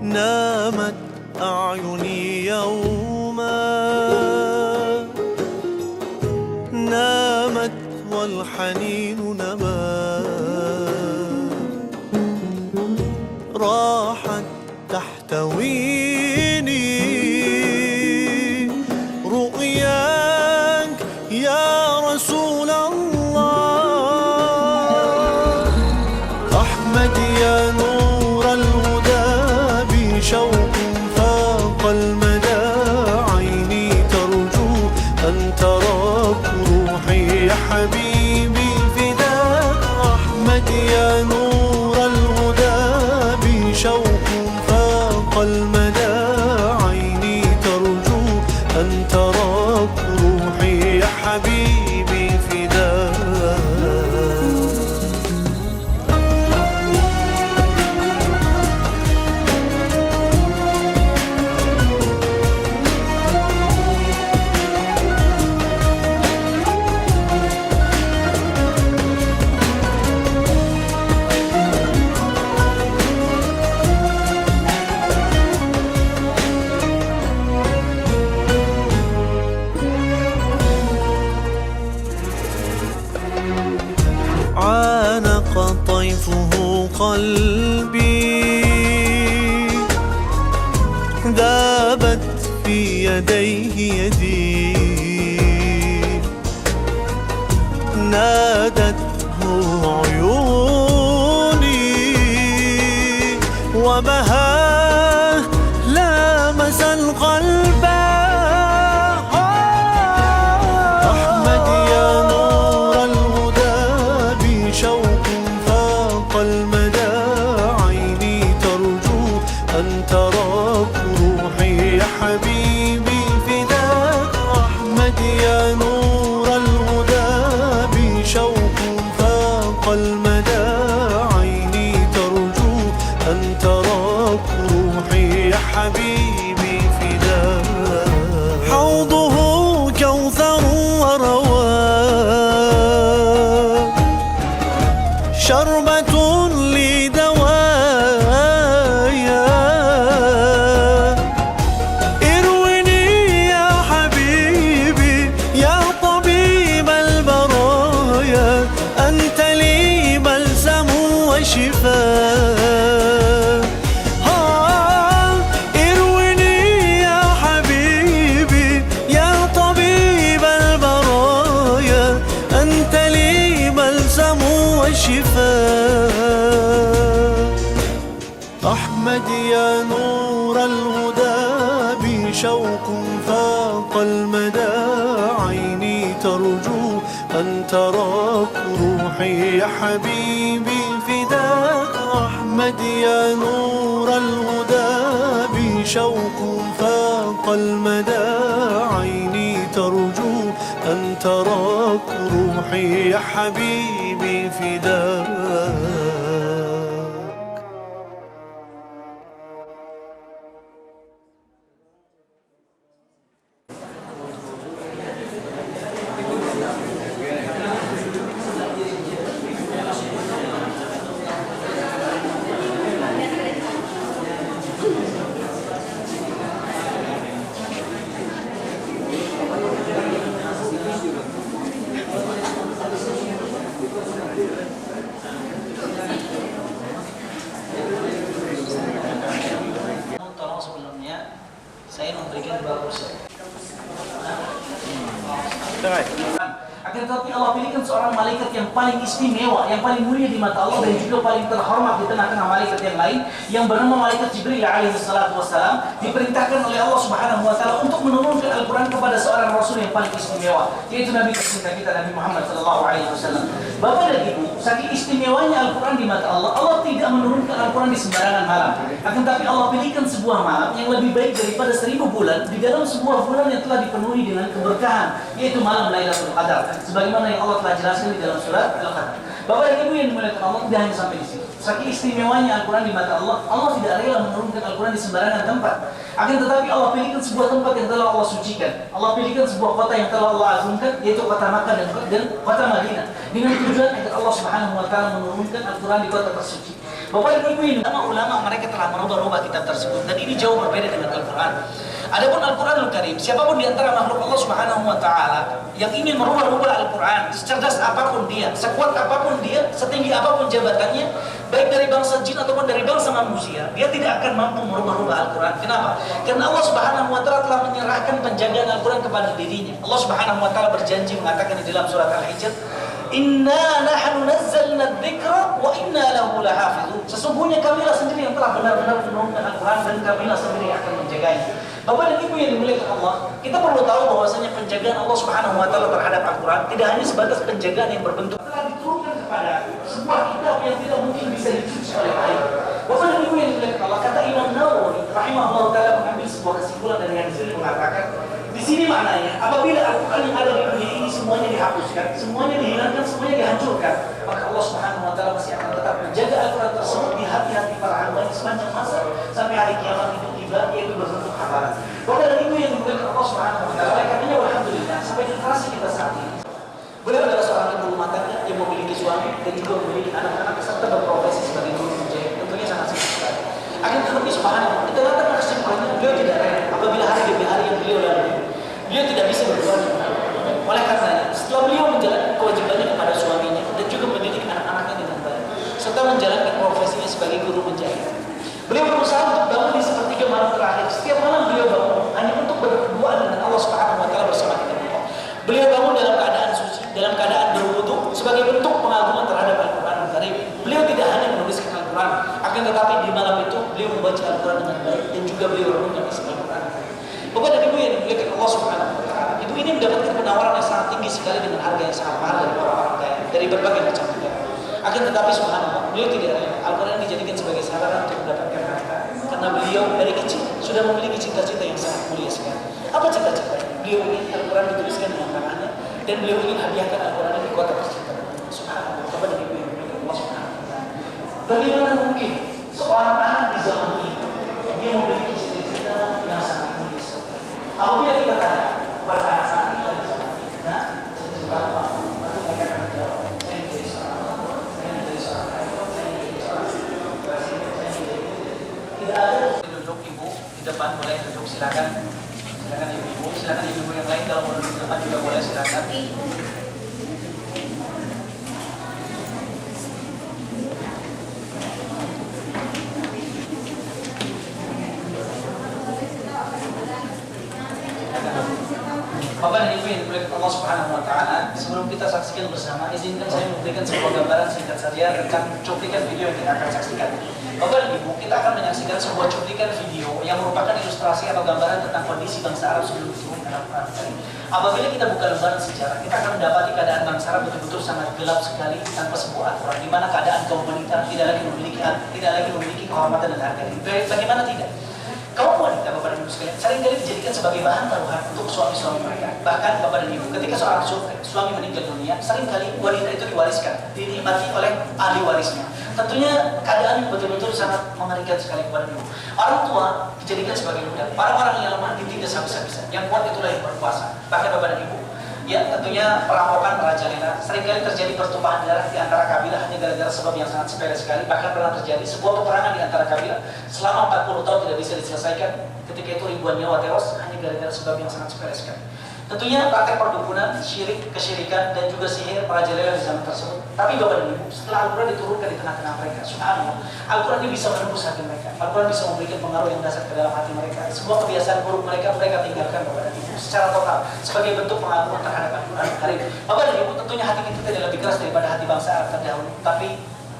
نامت أعيني يوما، نامت والحنين نما، راحت تحتويني رؤياك يا رسول الله. أحمد يا نور الهدى بشوق فاق المدى، عيني ترجو أن تراك روحي يا حبيبي فداك. أحمد يا نور الهدى بشوق فاق المدى، عيني ترجو أن تراك روحي يا حبيبي فداك. عانق طيفه قلبي، ذابت في يديه يدي، نادته عيوني وبهاه لامس القلب. أحمد يا نور الهدى بشوق فاق المدى، عيني ترجو أن تراك روحي يا حبيبي فداك. أحمد يا نور الهدى بشوق فاق المدى، عيني ترجو أن تراك روحي يا حبيبي فداك. حوضه كوثر وروى، شربة لدوايا، ارويني يا حبيبي يا طبيب البرايا، أنت لي بلسم وشفاء. ارويني يا حبيبي يا طبيب البرايا، أنت لي بلسم وشفاء. أحمد يا نور الهدى بشوق فاق المدى، عيني ترجو أن تراك روحي يا حبيبي فداك. أحمد يا نور الهدى بشوق فاق المدى، عيني ترجو أن تراك روحي يا حبيبي فداك. Saya memberikan 2%. Akan tetapi Allah pilihkan seorang malaikat yang paling istimewa, yang paling mulia di mata Allah dan juga paling terhormat di tengah-tengah malaikat yang lain, yang bernama malaikat Jibril alaihi salatu wassalam, diperintahkan oleh Allah Subhanahu wa taala untuk menurunkan Al-Qur'an kepada seorang rasul yang paling istimewa, yaitu Nabi tercinta kita Nabi Muhammad sallallahu alaihi wasallam. Bapak dan Ibu, saking istimewanya Al-Qur'an di mata Allah, Allah tidak menurunkan Al-Qur'an di sembarangan malam. Akan tetapi Allah pilihkan sebuah malam yang lebih baik daripada 1000 bulan di dalam sebuah bulan yang telah dipenuhi dengan keberkahan, yaitu malam Lailatul Qadar. Sebagaimana yang Allah telah jelaskan di dalam surat Al-Qadar. Bapak dan Ibu yang dimuliakan Allah, tidak hanya sampai di sini. Saking istimewanya Al-Quran di mata Allah, Allah tidak rela menurunkan Al-Quran di sembarangan tempat. Akan tetapi Allah pilihkan sebuah tempat yang telah Allah sucikan. Allah pilihkan sebuah kota yang telah Allah agungkan, yaitu kota Makkah dan kota Madinah, dengan tujuan agar Allah Subhanahu wa taala menurunkan Al-Quran di kota tersuci. Bapak dan Ibu, ulama mereka telah merubah-rubah kitab tersebut, dan ini jauh berbeda dengan Al-Quran. Adapun Al-Quranul Karim, siapapun di antara makhluk Allah Subhanahu wa taala yang ingin merubah-rubah Al-Quran, secerdas apapun dia, sekuat apapun dia, setinggi apapun jabatannya, baik dari bangsa jin ataupun dari bangsa manusia, dia tidak akan mampu merubah-rubah Al-Quran. Kenapa? Karena Allah Subhanahu wa taala telah menyerahkan penjagaan Al-Quran kepada dirinya. Allah Subhanahu wa taala berjanji mengatakan di dalam surat Al-Hijr, "Inna nahnu nazzalna dzikra wa inna lahu lahafizun." Sesungguhnya kamilah sendiri yang telah benar-benar menurunkan Al-Quran, dan kamilah sendiri yang akan menjaganya. Bapak dan Ibu yang dimuliakan Allah, kita perlu tahu bahwasanya penjagaan Allah Subhanahu wa taala terhadap Al-Quran tidak hanya sebatas penjagaan yang berbentuk, telah diturunkan kepada sebuah kitab yang tidak mungkin bisa dicuci oleh air. Bapak dan Ibu yang dimuliakan Allah, kata Imam Nawawi rahimahullah taala mengambil sebuah kesimpulan dari yang disini, mengatakan di sini maknanya apabila Al-Quran yang ada di dunia ini semuanya dihapuskan, semuanya dihilangkan, semuanya dihancurkan, maka Allah Subhanahu wa taala masih akan tetap menjaga Al-Quran tersebut di hati-hati para hamba sepanjang masa sampai hari kiamat itu tiba, yaitu berbentuk hafalan. Bapak dan Ibu yang dimuliakan Allah Subhanahu wa taala, katanya alhamdulillah sampai generasi kita saat ini, beliau adalah seorang ibu rumah tangga yang memiliki suami dan juga memiliki anak-anak serta berprofesi sebagai guru penjahit. Tentunya sangat sibuk sekali. Akan tetapi subhanallah, kita katakan kesimpulannya beliau tidak rela apabila hari demi hari yang beliau lalui, beliau tidak bisa berbuat. Oleh karenanya, setelah beliau menjalankan kewajibannya kepada suaminya dan juga mendidik anak-anaknya dengan baik, serta menjalankan profesinya sebagai guru penjahit, beliau berusaha untuk bangun di sepertiga malam terakhir. Setiap malam beliau bangun hanya untuk berdoa dengan Allah Subhanahu wa taala bersama kita. Beliau bangun dalam keadaan suci, dalam keadaan berwudu sebagai bentuk pengagungan terhadap Al-Quran Al-Karim. Beliau tidak hanya menuliskan Al-Quran, akan tetapi di malam itu beliau membaca Al-Quran dengan baik dan juga beliau renungkan isi Al-Quran. Bapak dan Ibu yang dimuliakan Allah Subhanahu wa taala, ibu ini mendapatkan penawaran yang sangat tinggi sekali dengan harga yang sangat mahal dari orang-orang kaya, dari berbagai macam negara. Akan tetapi subhanallah, beliau tidak rela Al-Quran dijadikan sebagai sarana untuk mendapatkan harta, karena beliau dari kecil sudah memiliki cita-cita yang sangat mulia sekali. Apa cita-citanya? Beliau ingin Al-Quran dituliskan dengan tangannya, dan beliau ingin hadiahkan Al-Quran di kota tercinta. Subhanallah, Bapak dan Ibu yang dimuliakan Allah Subhanahu wa taala. Bagaimana mungkin seorang anak di zaman ini dia memiliki cita-cita yang sangat mulia sekali? Apabila kita tanya kepada anak-anak kita di zaman ini, nah, cita-cita apa? Maka mereka akan menjawab, saya menjadi seorang dokter, saya menjadi seorang pilot, saya menjadi seorang presiden, saya menjadi tidak ada. Duduk ibu di depan, boleh duduk, silakan. Silakan ibu-ibu, silakan ibu-ibu yang lain kalau mau duduk di depan juga boleh, silakan. Bapak dan Ibu yang dimuliakan Allah Subhanahu wa taala, sebelum kita saksikan bersama, izinkan saya memberikan sebuah gambaran singkat saja tentang cuplikan video yang kita akan saksikan. Bapak dan Ibu, kita akan menyaksikan sebuah cuplikan video yang merupakan ilustrasi atau gambaran tentang kondisi bangsa Arab sebelum diturunkan Al-Quran. Apabila kita buka lembaran sejarah, kita akan mendapati keadaan bangsa Arab betul-betul sangat gelap sekali tanpa sebuah Al-Quran, di mana keadaan kaum wanita tidak lagi memiliki kehormatan dan harga diri. Bagaimana tidak? Kaum wanita, Bapak dan Ibu sekalian, seringkali dijadikan sebagai bahan taruhan untuk suami-suami mereka. Bahkan Bapak dan Ibu, ketika seorang suami meninggal dunia, seringkali wanita itu diwariskan, dinikmati oleh ahli warisnya. Tentunya keadaan yang betul-betul sangat mengerikan sekali kepada Ibu. Orang tua dijadikan sebagai budak, orang-orang yang lemah ditindas habis-habisan, yang kuat itulah yang berkuasa. Bahkan Bapak dan Ibu, ya tentunya perampokan merajalela, seringkali terjadi pertumpahan darah di antara kabilah hanya gara-gara sebab yang sangat sepele sekali. Bahkan pernah terjadi sebuah peperangan di antara kabilah selama 40 tahun tidak bisa diselesaikan. Ketika itu ribuan nyawa tewas hanya gara-gara sebab yang sangat sepele sekali. Tentunya praktek perdukunan, syirik, kesyirikan, dan juga sihir merajalela di zaman tersebut. Tapi Bapak dan Ibu, setelah Al-Quran diturunkan di tengah-tengah mereka, subhanallah, Al-Quran ini bisa menembus hati mereka. Al-Quran bisa memberikan pengaruh yang dasar ke dalam hati mereka. Sebuah kebiasaan buruk mereka tinggalkan, Bapak dan Ibu, secara total sebagai bentuk pengakuan terhadap Al-Quran Karim. Bapak dan Ibu, tentunya hati kita tidak lebih keras daripada hati bangsa Arab terdahulu, tapi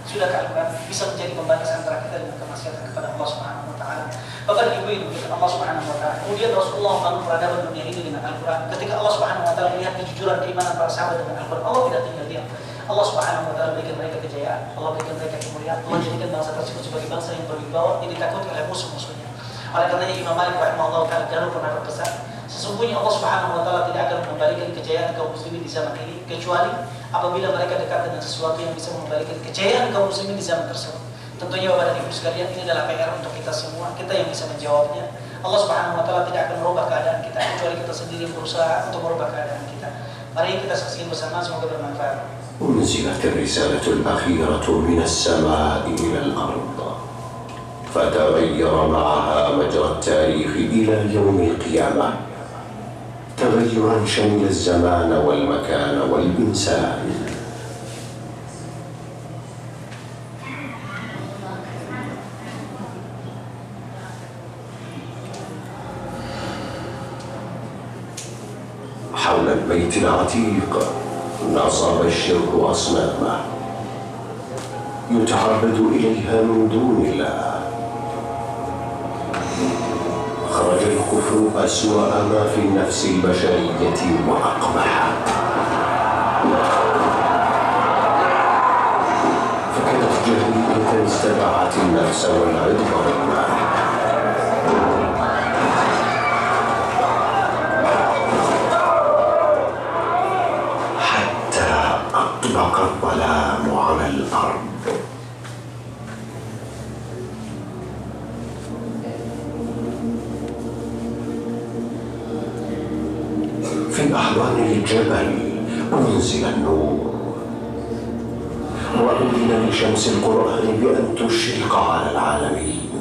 sudahkah Al-Quran bisa menjadi pembatas antara kita dengan kemaksiatan kepada Allah Subhanahu wa taala? Bapak dan Ibu yang dimuliakan Allah Subhanahu wa taala. Kemudian Rasulullah membangun peradaban dunia ini dengan Al-Quran. Ketika Allah Subhanahu wa taala melihat kejujuran keimanan para sahabat dengan Al-Quran, Allah tidak tinggal diam. Allah Subhanahu wa taala berikan mereka kejayaan, Allah berikan mereka kemuliaan, Allah jadikan bangsa tersebut sebagai bangsa yang berwibawa, yang ditakuti oleh musuh-musuhnya. Oleh karenanya Imam Malik rahimahullah taala dahulu pernah berpesan, sesungguhnya Allah Subhanahu wa taala tidak akan mengembalikan kejayaan kaum muslimin di zaman ini kecuali apabila mereka dekat dengan sesuatu yang bisa mengembalikan kejayaan kaum muslimin di zaman tersebut. Tentunya Bapak dan Ibu sekalian, ini adalah PR untuk kita semua, kita yang bisa menjawabnya. Allah Subhanahu wa taala tidak akan merubah keadaan kita kecuali kita sendiri berusaha untuk merubah keadaan kita. Mari kita saksikan bersama, semoga bermanfaat. أنزلت الرسالة الأخيرة من السماء إلى الأرض فتغير معها مجرى التاريخ إلى يوم القيامة تغيرا شمل الزمان والمكان والإنسان. حول البيت العتيق نصب الشرك أصنامه يتعبد إليها من دون الله. خرج الكفر أسوأ ما في النفس البشرية وأقبحها، فكانت جاهلية استبعت النفس والعرض والمال، حتى أطبق الظلام على الأرض. في أحضان الجبل أنزل النور، وأذن لشمس القرآن بأن تشرق على العالمين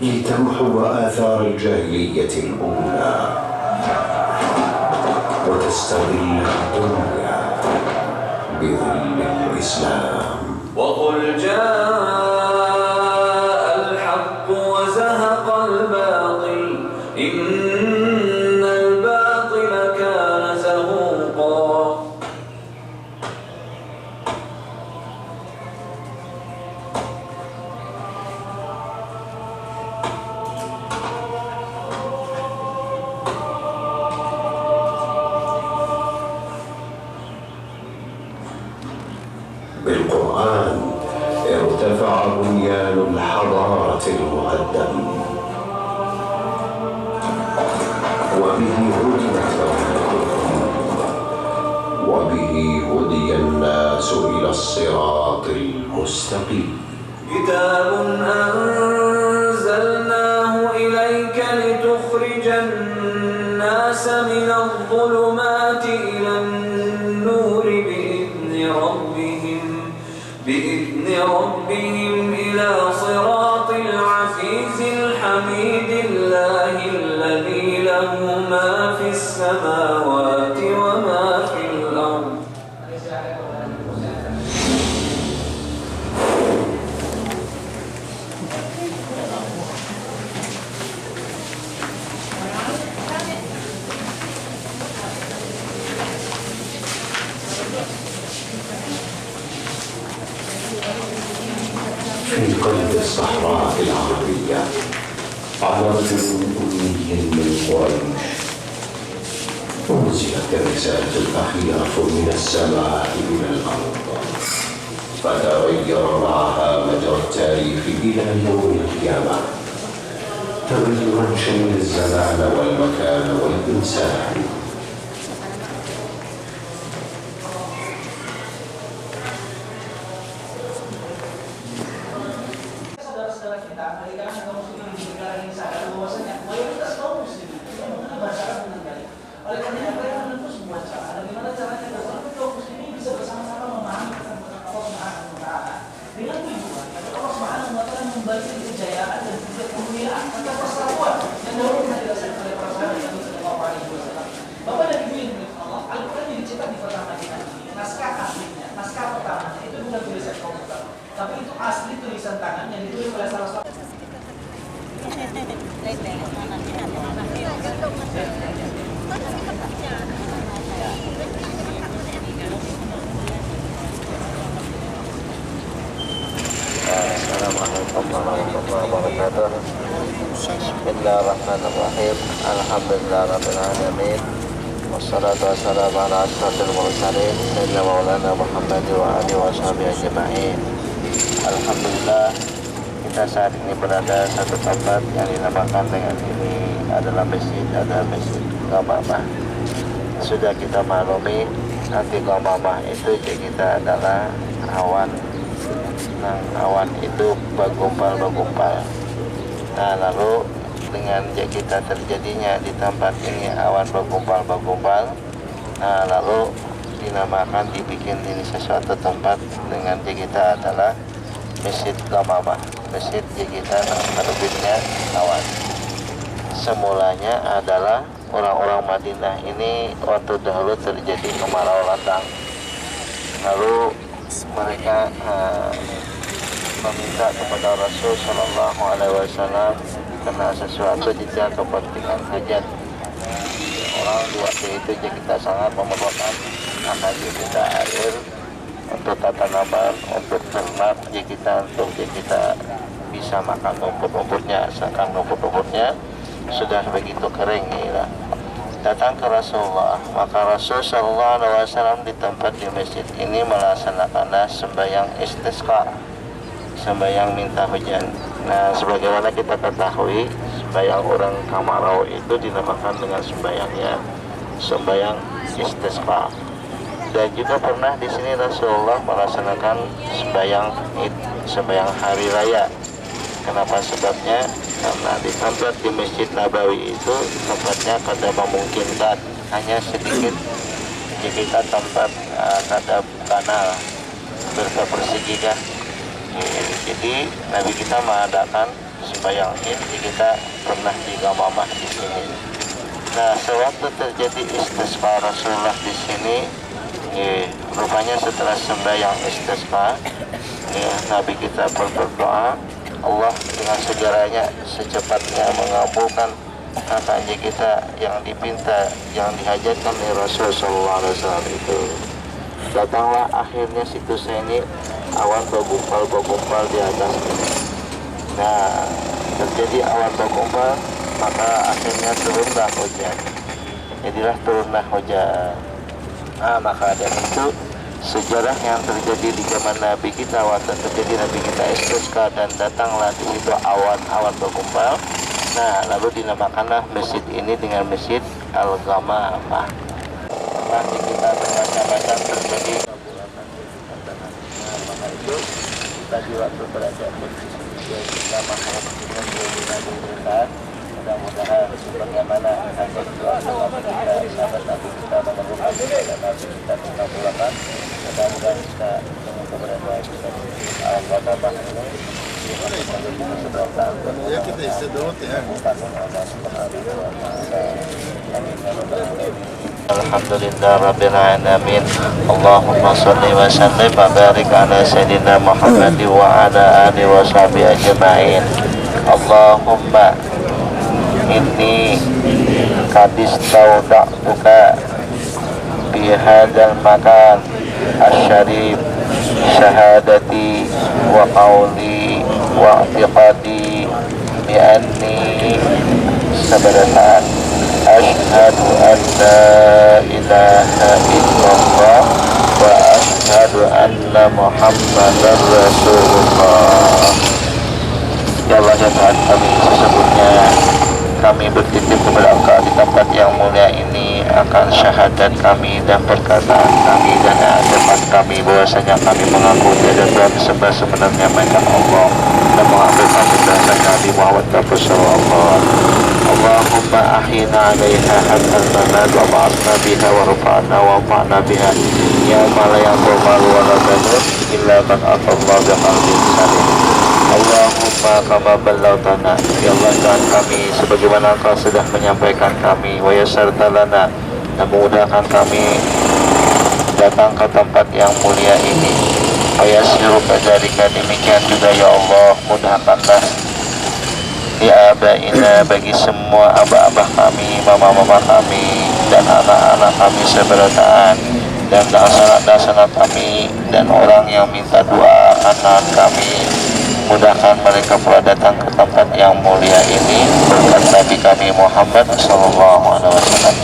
لتمحو آثار الجاهلية الأولى وتستغل الدنيا بظل الإسلام. وقل جاء الحق وزهق الباطل إن الباطل كان زهوقا. بالقرآن ارتفع بنيان الحضارة المقدم، وبه هدمت دولتهم، وبه هدي الناس إلى الصراط المستقيم. كتاب أنزلناه إليك لتخرج الناس من الظلمات إلى النور بإذن ربهم إلى صراط العزيز الحميد الله الذي له ما في السماوات وما في الأرض. في قلب الصحراء العربية على رجل أمي من قريش أنزلت الرسالة الأخيرة من السماء إلى الأرض، فتغير معها مجرى التاريخ إلى يوم القيامة تغيرا شمل الزمان والمكان والإنسان. Oleh karena mereka menempuh sebuah cara. Bagaimana caranya? Bagaimana kaum muslimin bisa bersama-sama memahami tentang Allah Subhanahu wa Ta'ala dengan tujuan agar Allah Subhanahu wa Ta'ala membagi kejayaan dan juga kemuliaan tentang persatuan yang dahulu pernah dirasakan oleh para sahabat Nabi Sallallahu Alaihi Wasallam. Bapak dan Ibu yang dimuliakan Allah, Al-Quran yang dicetak di kota Madinah ini, naskah aslinya, naskah pertamanya itu bukan tulisan komputer, tapi itu asli tulisan tangan yang ditulis oleh salah satu. Assalamualaikum warahmatullahi wabarakatuh. Bismillahirrahmanirrahim. Alhamdulillahirabbil alamin. Wassalatu wassalamu ala asyrofil mursalin sayyidina maulana Muhammad wa alihi washabihi ajma'in. Alhamdulillah, kita saat ini berada satu tempat yang dinamakan dengan ini adalah masjid Ghamamah. Sudah kita maklumi, nanti Ghamamah itu kita adalah awan. Nah, awan itu bergumpal-gumpal. Nah, lalu dengan kita terjadinya di tempat ini awan bergumpal-gumpal, nah lalu dinamakan, dibikin ini sesuatu tempat dengan kita adalah Masjid Gamamah, masjid gigitan terbitnya awan. Semulanya adalah orang-orang Madinah ini waktu dahulu terjadi kemarau ladang. Lalu mereka meminta kepada Rasul Shallallahu Alaihi Wasallam karena sesuatu jika kepentingan hajat. Orang di waktu itu kita sangat memerlukan akan kita air untuk tanaman, untuk ternak, untuk kita bisa makan rumput-rumputnya. Sedangkan rumput-rumputnya sudah begitu kering ya. Datang ke Rasulullah, maka Rasul Shallallahu Alaihi Wasallam di tempat di masjid ini melaksanakan sembahyang istisqa, sembahyang minta hujan. Nah, sebagaimana kita ketahui, sembahyang orang Kamarau itu dinamakan dengan sembahyangnya sembahyang istisqa. Dan juga pernah di sini Rasulullah melaksanakan sembahyang Id, sembahyang hari raya. Kenapa sebabnya? Karena di tempat di Masjid Nabawi itu tempatnya kada memungkinkan, hanya sedikit kita tempat kada kanal persegi kan. Jadi Nabi kita mengadakan sembahyang Id, kita pernah di Gamamah di sini. Nah, sewaktu terjadi istisqa Rasulullah di sini, rupanya setelah sembahyang istisqa, Nabi kita berdoa, Allah dengan sejarahnya secepatnya mengabulkan janji kita yang dipinta, yang dihajatkan oleh Rasul Sallallahu Alaihi Wasallam itu. Datanglah akhirnya situs ini awan bergumpal di atas ini. Nah, terjadi awan bergumpal, maka akhirnya turunlah hujan. Jadilah turunlah hujan. Nah, maka dari itu sejarah yang terjadi di zaman Nabi kita, waktu terjadi Nabi kita istisqa dan datanglah di situ awan bergumpal. Nah, lalu dinamakanlah masjid ini dengan Masjid Al-Gamamah. Nanti kita baca-baca terjadi maka itu kita di waktu berada posisi kita makhluk dengan kita diberikan. Mudah-mudahan sebagaimana ada doa kita sahabat Nabi kita menemukan kepada Nabi kita mengabulkan. Mudah-mudahan kita dengan keberadaan kita Al-Gamamah ini Ya kita istirahat ya. Alhamdulillah Rabbil Alamin. Allahumma salli wa sallim wa barik ala Sayyidina Muhammad wa ala alihi wa sahbihi ajma'in. Allahumma inni kadis tauda'tuka fi hadzal makan asy-syarif syahadati wa qawli wa i'tiqadi bi anni sabarataan asyhadu an la ilaha illallah wa asyhadu anna muhammadar rasulullah. Ya Allah ya Tuhan kami, sesungguhnya kami bertitip kepada Engkau di tempat yang mulia ini akan syahadat kami dan perkataan kami dan ajaran kami bahwasanya kami mengaku tiada Tuhan disembah sebenarnya melainkan Allah dan mengambil kami dasar Nabi Muhammad Rasulullah. Allahumma ahyina 'alaiha haqqal mamat wa ba'athna biha wa rafa'na wa fa'na biha yauma la yanfa'u malun wa la banun illa man atallaha biqalbin salim. Allahumma kama ballaghana, ya Allah Tuhan kami sebagaimana Engkau sudah menyampaikan kami, wa yassarta lana, dan memudahkan kami datang ke tempat yang mulia ini. Wa yassiru kadzalika, demikian juga ya Allah mudahkanlah di abaina, bagi semua abah-abah kami, mama-mama kami dan anak-anak kami seberataan, dan sanak-sanak kami dan orang yang minta doa anak kami. Mudahkan mereka pula datang ke tempat yang mulia ini berkat Nabi kami Muhammad sallallahu alaihi wasallam.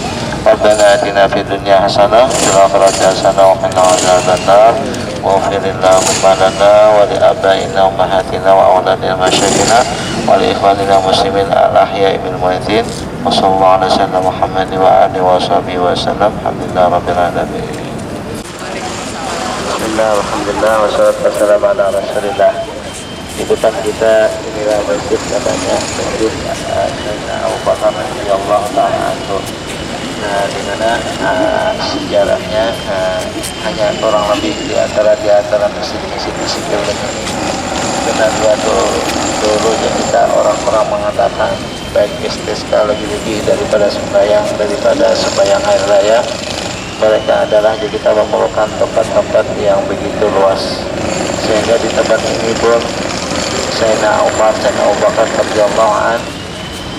Rabbana atina fid dunya hasanah wa fil akhirati hasanah wa qina adzabannar. Waghfir Allahumma lana wa li abaina wa ummahatina wa awladina wa masyayikhina wa li ikhwanina muslimin al-ahya'i minal amwatin. Wa sallallahu alaihi wasallam Muhammad wa alihi wa sahbihi wa sallam. Alhamdulillah rabbil alamin. Bismillah, alhamdulillah, wassalatu wassalamu ala rasulillah. Di depan kita inilah masjid katanya masjid Sayyidina Abu Bakar radhiyallahu ta'ala anhu. Nah, di mana sejarahnya hanya kurang lebih di antara masjid-masjid di sekitar ini orang mengatakan baik istisqa lebih daripada sembahyang hari raya. Mereka adalah kita memerlukan tempat-tempat yang begitu luas, sehingga di tempat ini pun Sayyidina Umar, Sayyidina Abu Bakar radhiyallahu anhu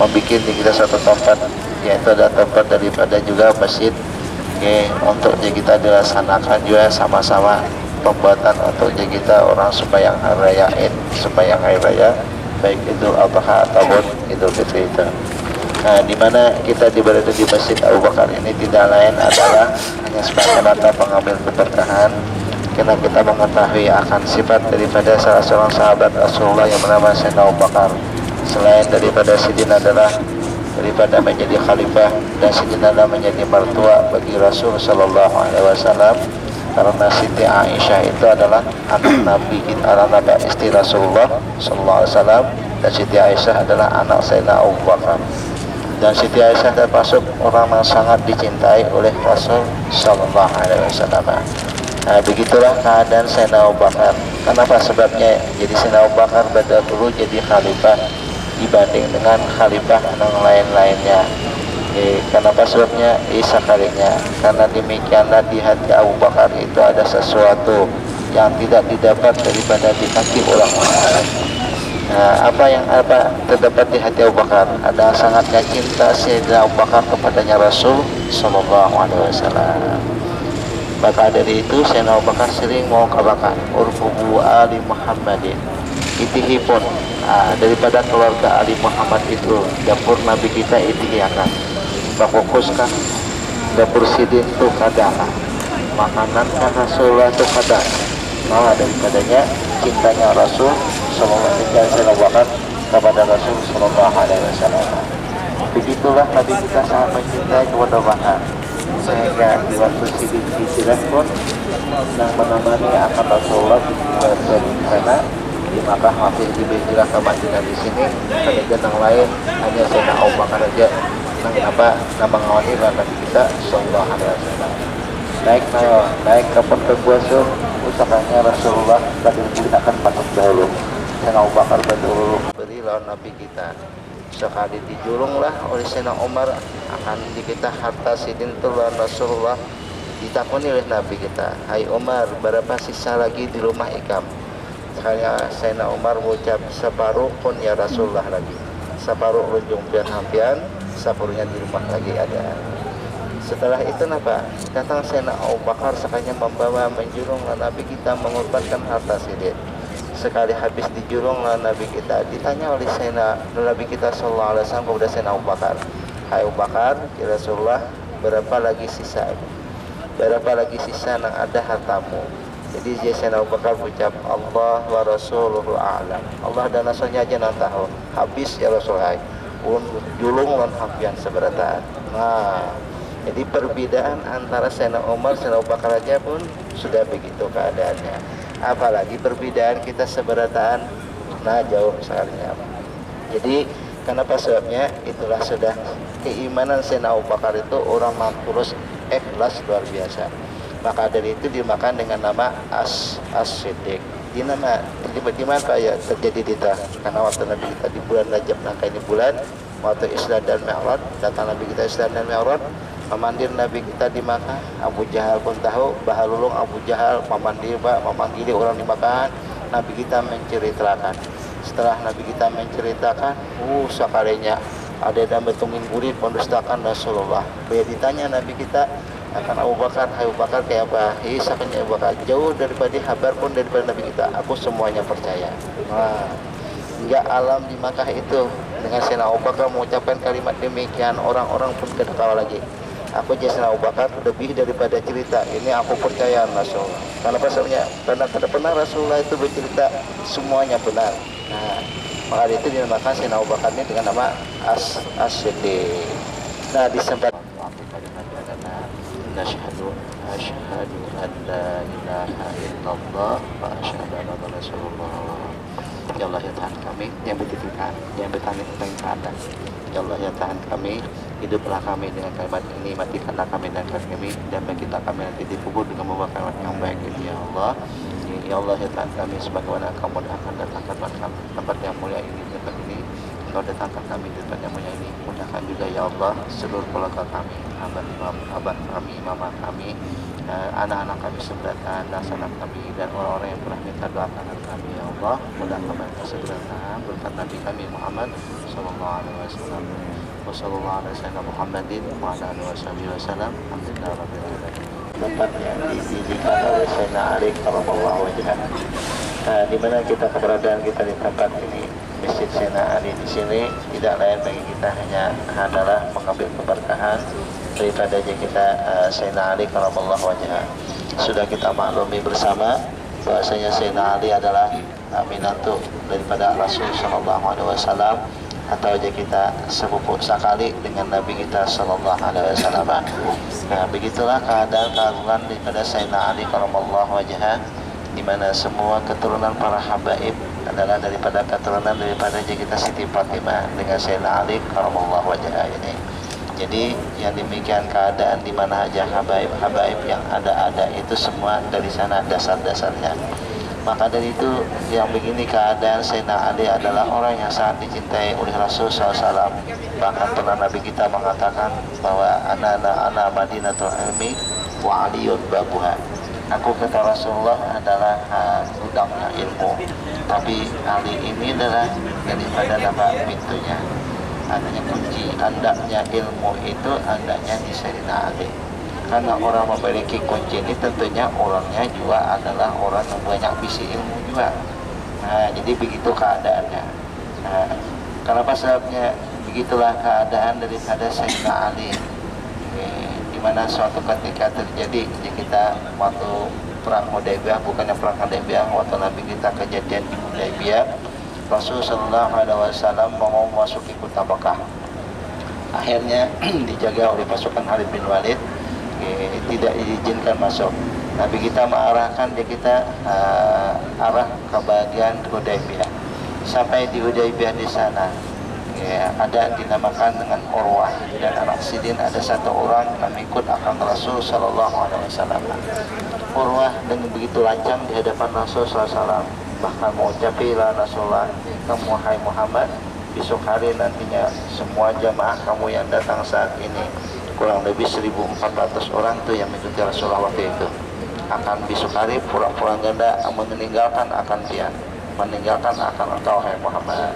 membuat di kita satu tempat, yaitu ada tempat daripada juga masjid, untuk kita dilaksanakan juga sama-sama pembuatan untuk kita orang sembahyang hari raya, baik itu Adha ataupun Idul Fitri itu. Nah, di mana kita berada di Masjid Abu Bakar ini tidak lain adalah hanya sebagai mata pengambil keberkahan, karena kita mengetahui akan sifat daripada salah seorang sahabat Rasulullah yang bernama Sayyidina Abu Bakar. Selain daripada sidina adalah daripada menjadi khalifah, dan sidina adalah menjadi mertua bagi Rasul Sallallahu Alaihi Wasallam, karena Siti Aisyah itu adalah anak Nabi kita, anak istri Rasulullah Sallallahu Alaihi Wasallam, dan Siti Aisyah adalah anak Sayyidina Abu Bakar. Dan Siti Aisyah termasuk orang yang sangat dicintai oleh Rasul Sallallahu Alaihi Wasallam. Nah, begitulah keadaan Sayyidina Abu Bakar. Kenapa sebabnya? Jadi Sayyidina Abu Bakar dulu jadi khalifah dibanding dengan khalifah yang lain-lainnya. Kenapa sebabnya? Sekalinya karena demikianlah di hati Abu Bakar itu ada sesuatu yang tidak didapat daripada di hati orang lain. Nah, apa terdapat di hati Abu Bakar? Ada sangatnya cinta Sayyidina Abu Bakar kepadanya Rasul Sallallahu Alaihi Wasallam. Maka dari itu Sayyidina Abu Bakar sering mengatakan urfubu ali Muhammadin, itihipun. Daripada keluarga Ali Muhammad itu dapur Nabi kita itihiakan, fokuskan dapur sidin itu kadang makanan kan Rasulullah itu kadang. Nah, daripadanya cintanya Rasul Sallallahu Alaihi Wasallam kepada Rasul Sallallahu Alaihi Wasallam. Begitulah Nabi kita sangat mencintai kepada Bakar, sehingga di waktu sidin hijrah pun yang menemani akan Rasulullah di sana di Makkah, masih di hijrah ke Madinah di sini. Ada yang lain hanya Sayyidina Abu Bakar saja nama ngawani Nabi kita Sallallahu Alaihi Wasallam. Naik ke perteguasan usahanya Rasulullah tadi kita akan patut dahulu. Sayyidina Abu Bakar dahulu beri lawan Nabi kita. Sekali dijulunglah oleh Sayyidina Umar akan di kita harta sidin lawan Rasulullah. Ditakuni oleh Nabi kita, hai Umar, berapa sisa lagi di rumah Ikam? Sekalinya Sayyidina Umar mengucap separuh pun ya Rasulullah lagi, separuh ujung hampian, separuhnya di rumah lagi ada. Setelah itu datang Sayyidina Abu Bakar sekalinya membawa menjulung Nabi kita mengorbankan harta sidin. Sekali habis dijulung Nabi kita, ditanya oleh Sayyidina Nabi kita Sallallahu Alaihi Wasallam kepada Sayyidina Abu Bakar, hai Abu Bakar, ya Rasulullah, berapa lagi sisa yang ada hartamu? Jadi Sayyidina Abu Bakar ucap Allah wa Rasuluhu a'lam, Allah dan Rasulnya aja yang tahu. Habis ya Rasulullah julung lan hampian seberataan. Nah, jadi perbedaan antara Sayyidina Umar dan Sayyidina Abu Bakar aja pun sudah begitu keadaannya, apalagi perbedaan kita seberataan. Nah, jauh sekali. Jadi kenapa sebabnya? Itulah sudah keimanan Sayyidina Abu Bakar itu orang tulus, ikhlas luar biasa. Maka dari itu dimakan dengan nama As-Siddiq. Di mana ya terjadi di kita? Karena waktu Nabi kita di bulan Rajab, nangka ini bulan waktu Isra dan Mi'raj, datang Nabi kita Isra dan Mi'raj, memandir Nabi kita di Makkah. Abu Jahal pun tahu, bahalulung Abu Jahal memanggili orang di Makkah. Nabi kita menceritakan. Setelah Nabi kita menceritakan, sekalinya ada yang betungin murid mendustakan Rasulullah. Dia ditanya Nabi kita akan Abu Bakar, hai Abu Bakar kayak apa? Sakanya Abu Bakar jauh daripada kabar pun daripada Nabi kita, aku semuanya percaya. Nah, hingga alam di Makkah itu dengan Sayyidina Abu Bakar mengucapkan kalimat demikian, orang-orang pun ketawa lagi. Aku Sayyidina Abu Bakar lebih daripada cerita ini, aku percaya Rasulullah. Karena pasalnya, karena tidak pernah Rasulullah itu bercerita semuanya benar. Nah, maka itu dinamakan Sayyidina Abu Bakar ini dengan nama As-Siddiq. Nah, disempat Asyhadu an la ilaha illallah wa asyhadu anna Rasulullah. Ya Allah ya Tuhan kami yang bertitipkan, yang bertanya tentang keadaan. Ya Allah ya Tuhan kami, hiduplah kami dengan kalimat ini, matikanlah kami dengan kami, dan bangkitlah kami nanti dikubur dengan membawa kalimat yang baik ini ya Allah. Ya Allah ya Tuhan kami, sebagaimana kamu akan datangkan tempat yang mulia ini, tempat ini. Kau datangkan kami di tempat yang mulia ini. Mudahkan juga ya Allah seluruh keluarga kami, abah kami, mama kami, anak-anak kami seberatan, sanak kami, dan orang-orang yang pernah minta doakan kami ya Allah. Mudahkan mereka seberatan berkat Nabi kami Muhammad sallallahu alaihi wasallam. Wassallallahu ala sayyidina Muhammadin wa ala alihi wasallam. Alhamdulillah rabbil alamin. Tempat yang didirikan oleh Sayyidina Ali karramallahu wajhah. Di mana kita keberadaan kita di tempat ini, Masjid Sayyidina Ali di sini tidak lain bagi kita hanya adalah mengambil keberkahan daripada kita Sayyidina Ali karramallahu wajhah. Sudah kita maklumi bersama bahwasanya Sayyidina Ali adalah aminatu daripada Rasul sallallahu alaihi wasallam, atau aja kita sepupu sekali dengan Nabi kita sallallahu alaihi wasallam. Nah, begitulah keadaan keagungan daripada Sayyidina Ali karramallahu wajhah, di mana semua keturunan para habaib adalah daripada keturunan daripada kita Siti Fatimah dengan Sayyidina Ali karramallahu wajhah ini. Jadi yang demikian keadaan di mana aja habaib yang ada itu semua dari sana dasar-dasarnya. Maka dari itu yang begini keadaan Sayyidina Ali adalah orang yang sangat dicintai oleh Rasul SAW. Bahkan pernah Nabi kita mengatakan bahwa ana Madinatul Ilmi wa Aliyun babuha. Aku kata Rasulullah adalah gudangnya ilmu, tapi Ali ini adalah daripada nama pintunya. Adanya kunci andaknya ilmu itu andaknya di Sayyidina Ali. Karena orang memiliki kunci ini tentunya orangnya juga adalah orang yang banyak bisi ilmu juga. Nah, jadi begitu keadaannya. Nah, kenapa sebabnya begitulah keadaan daripada Sayyidina Ali. Di mana suatu ketika terjadi kita waktu perang Hudaybiyah, bukannya perang Hudaybiyah, waktu Nabi kita kejadian di Hudaybiyah, Rasulullah sallallahu alaihi wasallam mau memasuki kota Mekah. Akhirnya dijaga oleh pasukan Khalid bin Walid, tidak diizinkan masuk. Nabi kita mengarahkan kita arah ke bagian Hudaybiyah. Sampai di Hudaybiyah di sana, ada dinamakan dengan Urwah dan anak Sidin, ada satu orang yang ikut akan Rasul sallallahu alaihi wasallam. Urwah dengan begitu lancang di hadapan Rasul sallallahu alaihi wasallam, bahkan mengucapilah Rasulullah, kamu hai Muhammad, besok hari nantinya semua jamaah kamu yang datang saat ini kurang lebih 1.400 orang tuh yang mengikuti Rasulullah waktu itu akan besok hari pulang-pulang ganda meninggalkan akan dia, meninggalkan akan engkau hai Muhammad.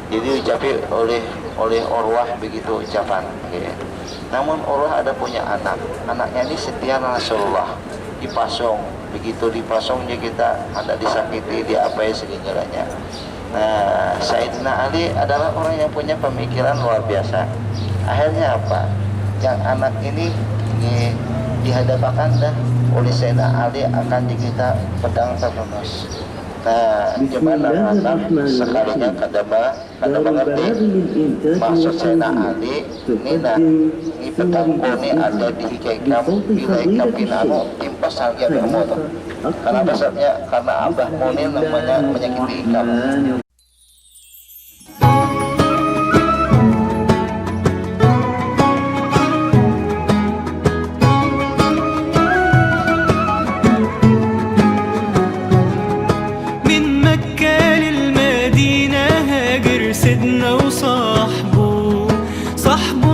Jadi ucapi oleh Urwah begitu ucapan. Namun Urwah ada punya anak, anaknya ini setia Rasulullah, dipasung, begitu dipasungnya kita hendak disakiti, diapai segalanya. Nah, Sayyidina Ali adalah orang yang punya pemikiran luar biasa. Akhirnya apa? Yang anak ini dihadapkan dah oleh Sayyidina Ali akan kita pedang terhunus. Nah, gimana anak sekalinya kada mengerti maksud Sayyidina Ali ini pedang ini ada di hikam bila hikam pinanu timpas harga kamu tuh. Karena besarnya karena abahmu ini namanya menyakiti hikam. سيدنا وصاحبه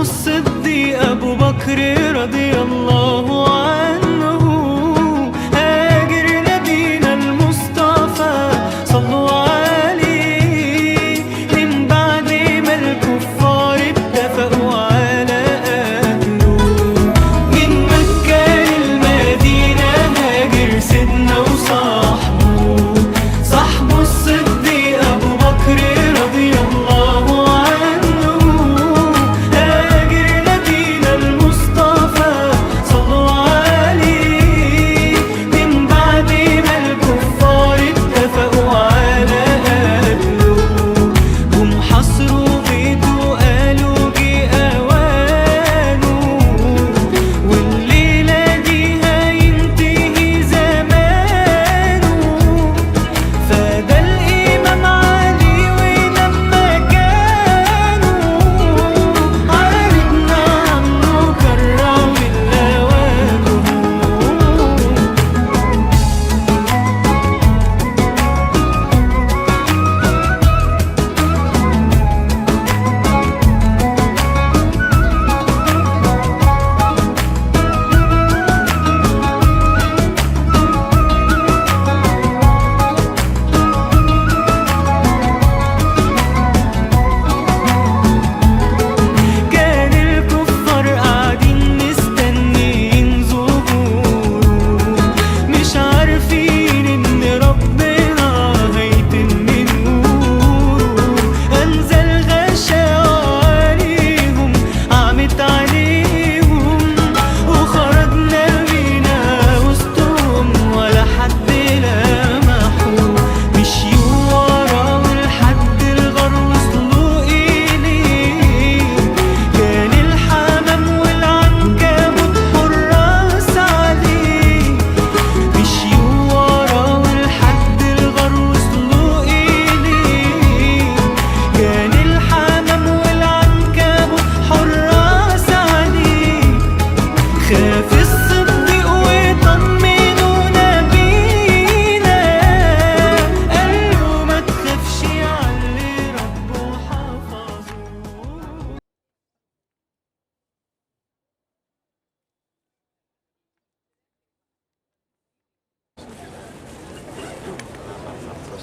الصديق أبو بكر رضي الله عنه هاجر نبينا المصطفى صلوا عليه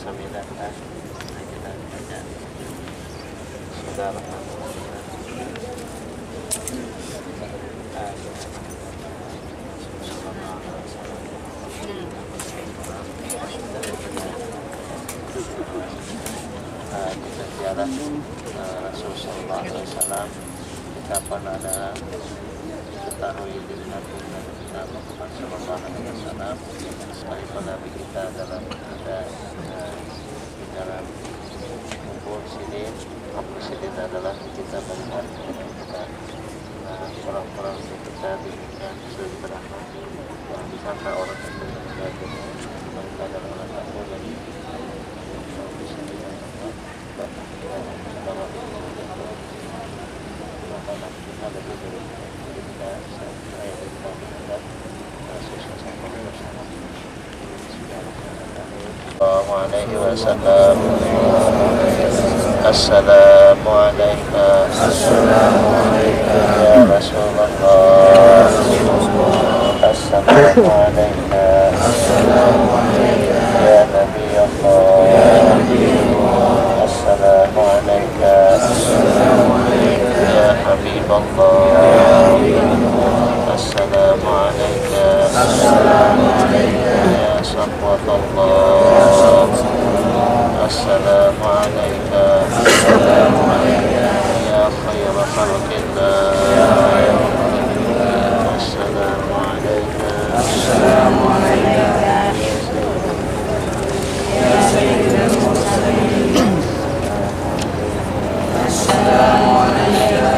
Bismillah. Kita baca Bismillahirrahmanirrahim. Kita ziarah Rasulullah SAW. Kita pernah ada ketahui dengan kita Muhammad SAW sebagai Nabi kita dalam kubur sidin. Sidin adalah kita melihat kita orang-orang yang kita diinginkan sesuai berahmat yang disangka orang yang meninggal mereka adalah orang takut dan bisa dilakukan dan kalau maka kita lebih dari kita saya kita meninggal sesama bersama Sallallahu alaihi wasallam. Assalamu alayka ya Rasulullah. Assalamu alayka ya Nabi Allah. Assalamu alayka ya Habib Allah. Assalamu alayka ya Safwat Allah. Assalamu alayka ya khair khalqillah. Assalamu alayka ya sayyidil mursalin. Assalamu alayka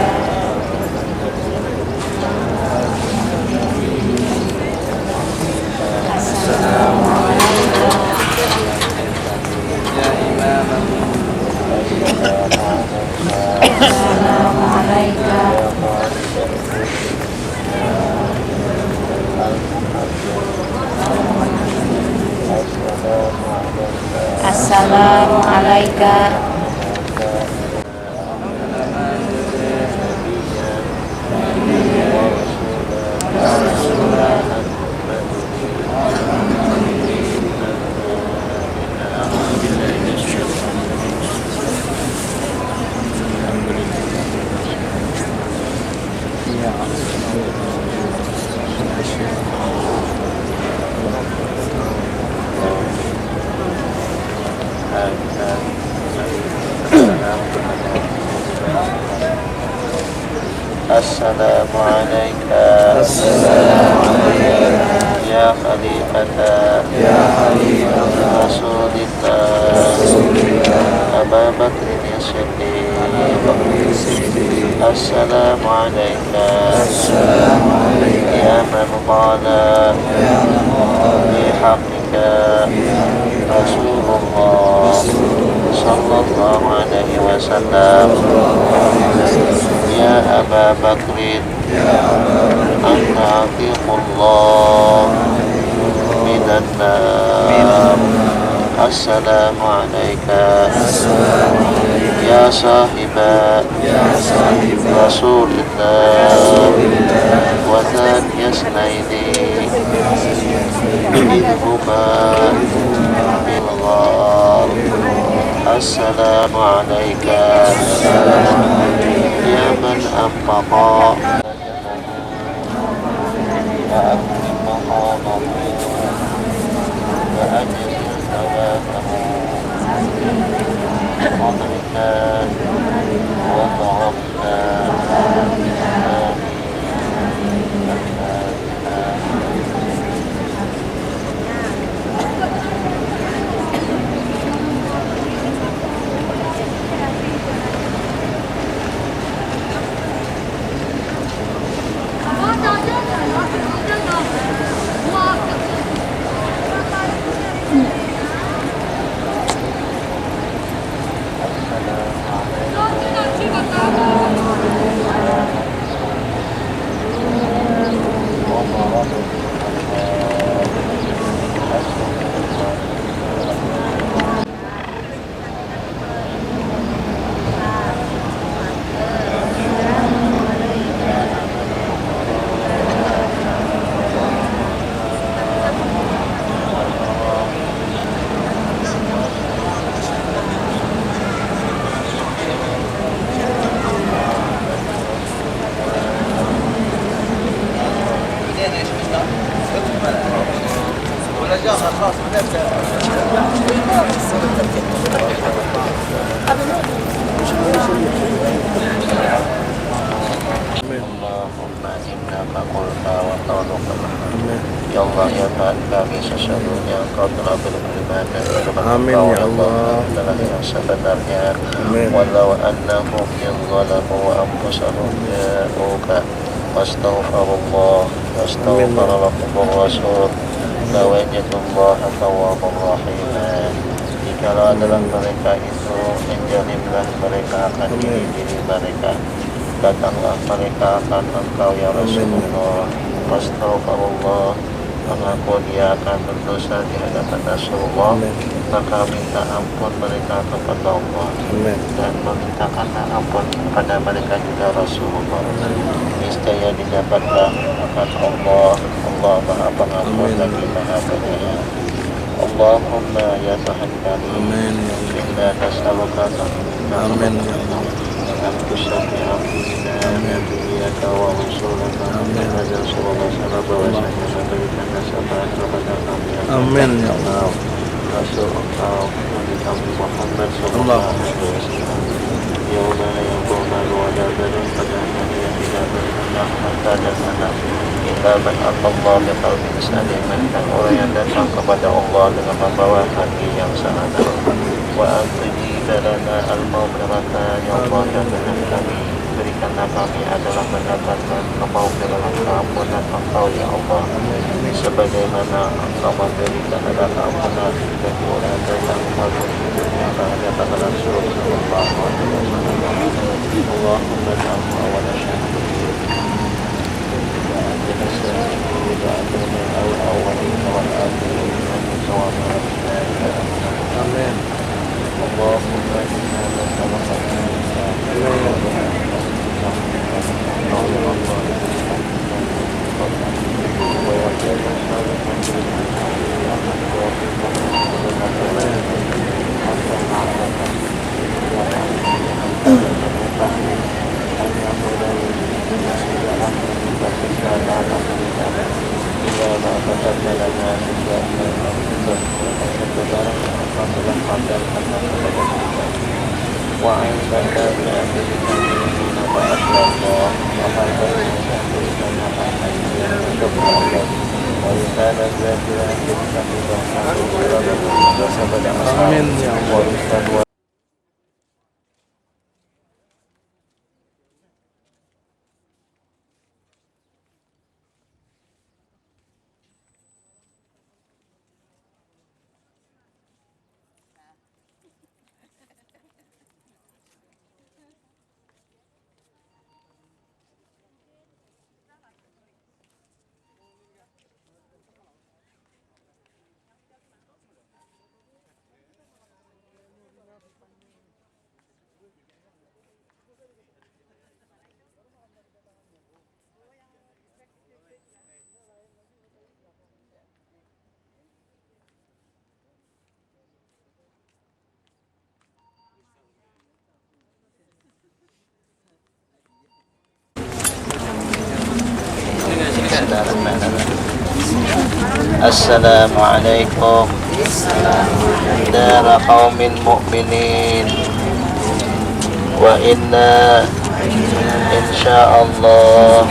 Assalamu alayka Assalamu alayka ya khalifata Rasulillah Abu Bakr as-Siddiq. Assalamu alayka ya man qala bi haqqika Rasulullah sallallahu alaihi wasallam. Ya Aba Bakrin Anta atiqullah minan nar. Assalamu alayka ya sahiba Rasulillah wa thaniya snaini idhuma bil ghar. Assalamu alayka ya man anfaqa wa akrim maqamahu wa ajzil thawabahu fadlika wa karamna. engkau telah beriman dan Amin ya Allah. adalah yang sebenarnya. Amin. Walau annahum yadhalamu anfusahum ja'uka wastaghfirullah wastaghfara lahumur rasul lawajadullaha tawwabar rahima. Jikalau adalah mereka itu menjalimlah mereka akan diri mereka, datanglah mereka akan engkau ya Rasulullah, wastaghfirullah, mengaku dia akan berdosa di hadapan Rasulullah, maka minta ampun mereka kepada Allah dan memintakanlah ampun kepada mereka juga Rasulullah. Niscaya didapatlah akan Allah Maha Pengampun lagi Maha Penyayang. Allahumma ya Tuhan kami, inna nas'aluka Amin. an tusabbih bina nabiyyaka wa rasulaka Muhammad sallallahu alaihi wasallam memberikan syafaat kepada kami. Amin ya Allah. Rasul engkau Nabi kami Muhammad sallallahu alaihi wasallam. Yauma la yanfa'u malun wa la banun illa man tidak beriman maka dan anak illa man Allah biqalbin salim, dan orang yang datang kepada Allah dengan membawa hati yang sangat. Wa anti lana al-maghfirata ya Allah, dan kami berikanlah kami adalah mendapatkan kemaghfiratan keampunan engkau ya Allah, sebagaimana engkau memberikan adalah keampunan bagi orang yang melakukan dunia terhadap Rasul sallallahu alaihi wasallam. Allahumma ta'ala wa nashhadu Amin. Allahumma inna Amin ya Allah. Assalamualaikum dara qaumin mu'minin wa inna insyaallah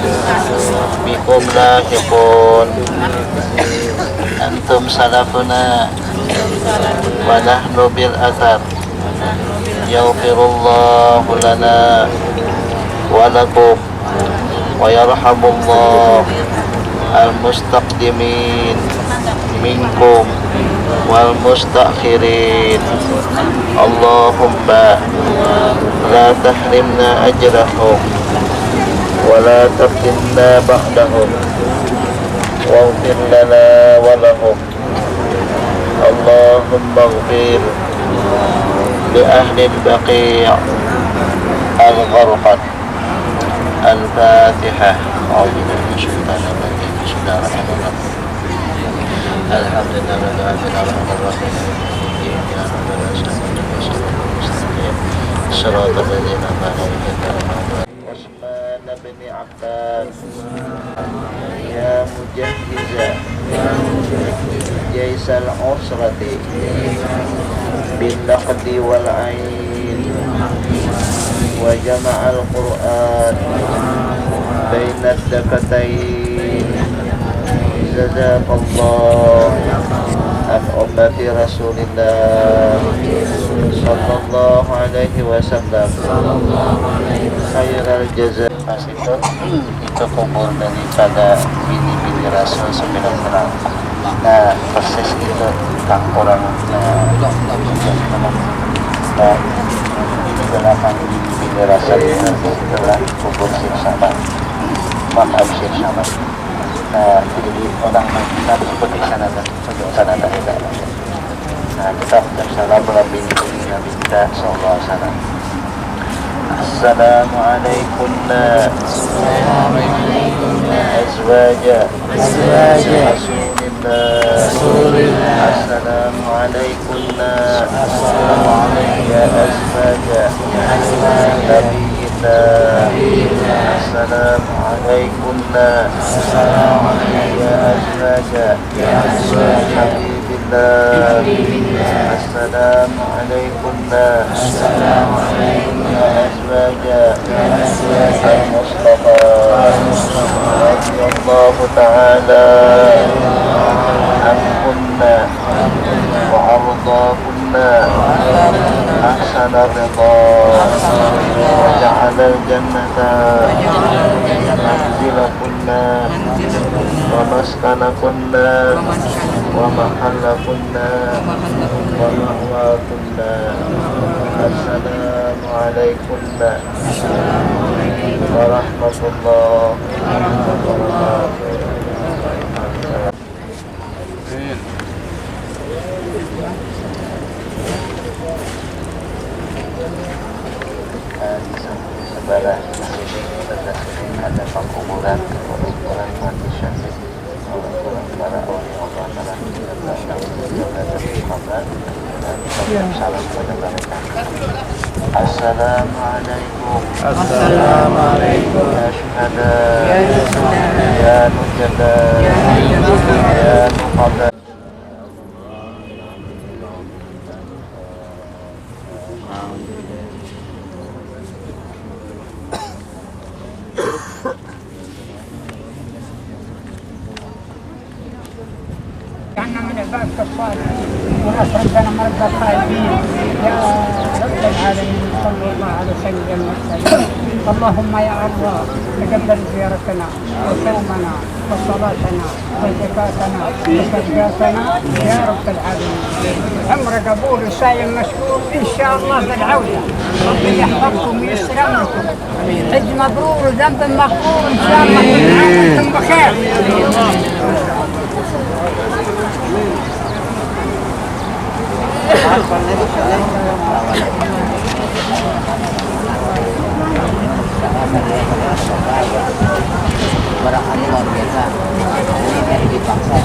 bikum lahiqun. Antum salafuna wa nahnu bil athar. Yaghfirullahu lana wa lakum wa yarhamullah al-mustaqdimin minkum wal mustakhirin. Allahumma la tahrimna ajrahum wa la taftinna ba'dahum waghfir lana wa lahum. Allahumma ighfir li ahli al-baqi' al-gharqad. Al-Fatihah. A'udzubillahi minasyaitonir rajim. Bismillahirrahmanirrahim. Alhamdulillah rabbil alamin. Ya rabbal alamin. Shiratal ladzina an'amta 'alaihim. Usman bin Affan. Ya mujahhiza jaisal usrati bin naqdi wal ain wa jama'al Qur'an bainad dafatain. Jazakallah عن أمة رسول الله صلى الله عليه وسلم خير الجزاء. Itu kubur daripada bini-bini Rasul 9 orang. Nah, persis itu tak orang nah, di belakang bini-bini Rasul itulah kubur Syekh Samad, makam Syekh Samad. Nah, jadi orang kita seperti sana dan tidak. Nah, kita bersalam kepada bini-bini Nabi kita sallallahu alaihi wasallam. Assalamualaikum azwaja Rasulillah. Assalamualaikum ya azwaja Nabiyillah. Assalamualaikum ya azwaja Habibillah. Assalamualaikum ya azwaja al-Mustafa radhiyallahu ta'ala ankunna wa ardakunna ahsana ridha wa ja'ala al-jannata manzilakunna wa maskanakunna wa mahallakunna wa ma'wakunna. Assalamualaikum warahmatullahi wabarakatuh. Di sebelah sini ada pekuburan mati syahid, para awliya dan salam kepada mereka. Assalamualaikum. Assalamualaikum. Ya syuhada, ya nujada, ya nuqada. جعلنا من عبادك الصالحين ونصر ربنا مرضى الخائفين يا رب العالمين صلى الله على سيد المرسلين. اللهم يا الله تقبل زيارتنا وصومنا وصلاتنا وزكاتنا وصدقاتنا يا رب العالمين. عمر قبول وسائل مشكور ان شاء الله بالعوده. ربي يحفظكم ويسلمكم. حج مبرور وذنب مغفور ان شاء الله. كل عام وانتم بخير. Barangkali luar biasa. Ini dari dipaksa.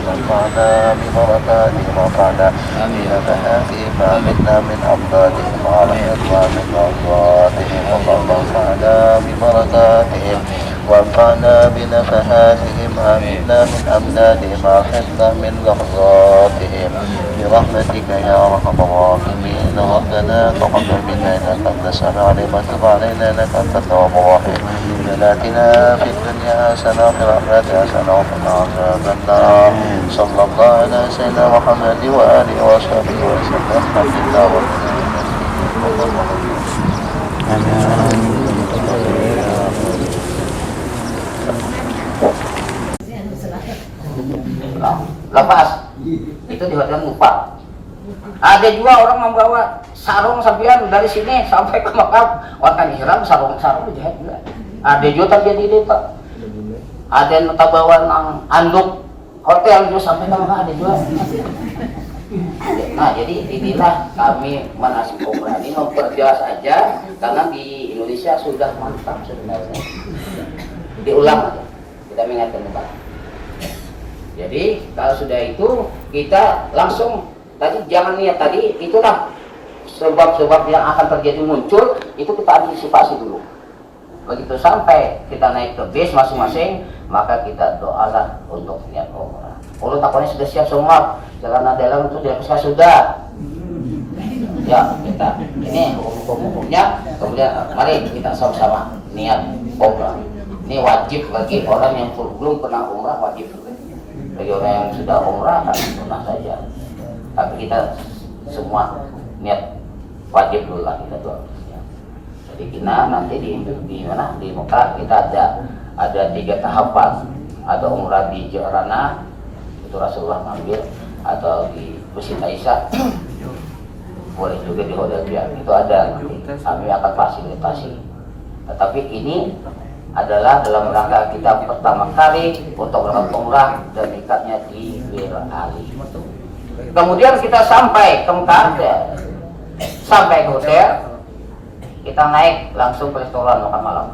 وانفعنا ببركاتهم وانفعنا بنفحاتهم وآمنا من أمدادهم وعلى إطعام مرضاتهم اللهم انفعنا ببركاتهم وانفعنا بنفحاتهم آمنا من أمدادهم وأحفظنا من لحظاتهم برحمتك يا أرحم الراحمين ربنا تقبل منا إنك أنت السميع العليم وتب علينا إنك أنت التواب الرحيم آتنا في الدنيا حسنة وفي الآخرة حسنة وقنا عذاب النار صلى الله على سيدنا محمد وآله وصحبه وسلم الحمد لله رب العالمين. Lepas itu di hotel lupa. Ada juga orang membawa sarung sampean dari sini sampai ke Mekah, orang ihram sarung jahit juga. Ada juga tapi di Pak. Ada yang bawa anduk hotel juga sampai ke Mekah, ada juga. Nah, jadi inilah kami manasik umrah ini memperjelas aja karena di Indonesia sudah mantap sebenarnya. Diulang aja. Kita mengingatkan kembali. Jadi kalau sudah itu kita langsung tadi jangan lihat tadi itulah sebab-sebab yang akan terjadi muncul itu kita antisipasi dulu. Begitu sampai kita naik ke bis masing-masing maka kita doalah untuk niat umrah. Kalau takutnya sudah siap semua jalan dalam itu sudah. Ya kita ini hukum-hukumnya kemudian mari kita sama-sama niat umrah. Ini wajib bagi orang yang belum pernah umrah wajib. Bagi orang yang sudah umrah kan pernah saja. Tapi kita semua niat wajib dulu lah kita doa. Jadi kita nanti di mana di Mekah kita ada 3 tahapan. Ada umrah di Jirana itu Rasulullah ngambil atau di Masjid Aisyah boleh juga di Hudaybiyah itu ada nanti kami akan fasilitasi. Tetapi ini adalah dalam rangka kita pertama kali untuk berangkat umrah dan ikatnya di Bir Ali. Kemudian kita sampai ke Mekah, sampai ke hotel, kita naik langsung ke restoran makan malam.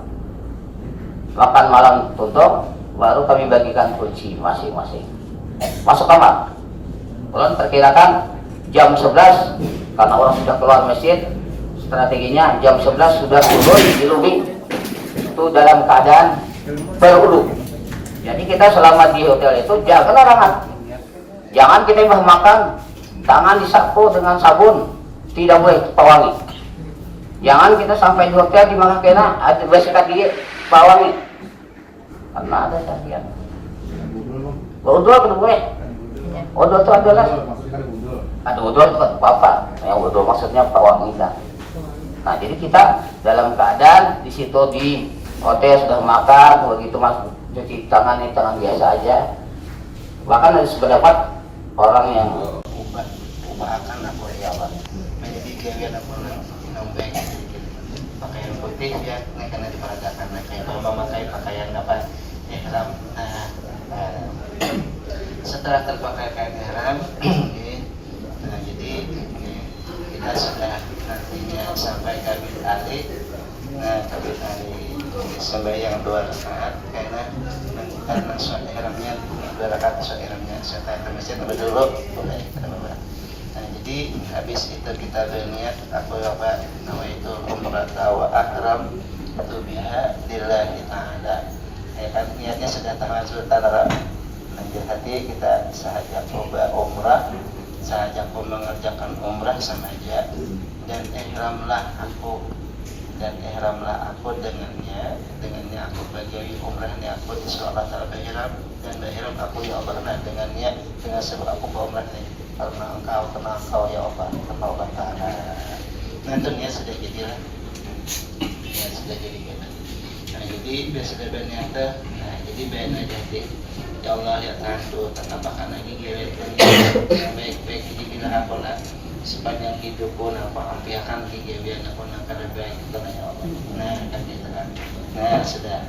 Makan malam tutup, baru kami bagikan kunci masing-masing. Masuk kamar. Belum terkirakan jam 11 karena orang sudah keluar masjid. Strateginya jam 11 sudah turun di lobi. Itu dalam keadaan berwudu. Jadi kita selama di hotel itu jaga larangan. Jangan kita makan tangan disapu dengan sabun, tidak boleh pawangi. Jangan kita sampai di hotel di mana kena ada bersikat gigi pawangi. Karena ada sajian. Wudu tidak boleh. Wudu itu adalah ada wudu itu apa? Yang wudu maksudnya pawangi kan. Nah jadi kita dalam keadaan di situ di hotel sudah makan, begitu mas cuci tangan ini tangan biasa aja. Bahkan ada sependapat orang yang ubahkan apa ya Allah. Menjadi kalian apa nombeng pakaian putih ya karena diperagakan kayak memakai pakaian apa ihram. Setelah terpakai kain ihram, nah jadi kita sudah nantinya sampai ke Bir Ali. Nah, Kabir Ali sembahyang 2 rakaat karena sholat ihramnya 2 rakaat sholat ihramnya serta ke masjid dulu boleh kita bawa. Nah, jadi habis itu kita berniat aku apa nama itu umrah wa akram itu biha lillahi ta'ala. Ya kan niatnya sudah tawassul tanara. Lanjut hati kita sahaja coba umrah, sahaja aku mengerjakan umrah sama aja dan ihramlah aku dengannya aku bagi umrahnya aku insyaallah taala ihram dan ihram aku ya Allah dengannya dengan sebab aku berumrah ini karena engkau ya Allah Allah taala. Nah dunia sudah jadilah ya sudah jadi gitu. Nah jadi sudah banyak nah jadi banyak aja deh ya Allah ya Tuhan tambahkan lagi gile baik-baik jadi bila aku lah sepanjang hidupku apa ampiakan kegiatan aku nak baik ya Allah. Nah kan gitu kan. Nah sudah.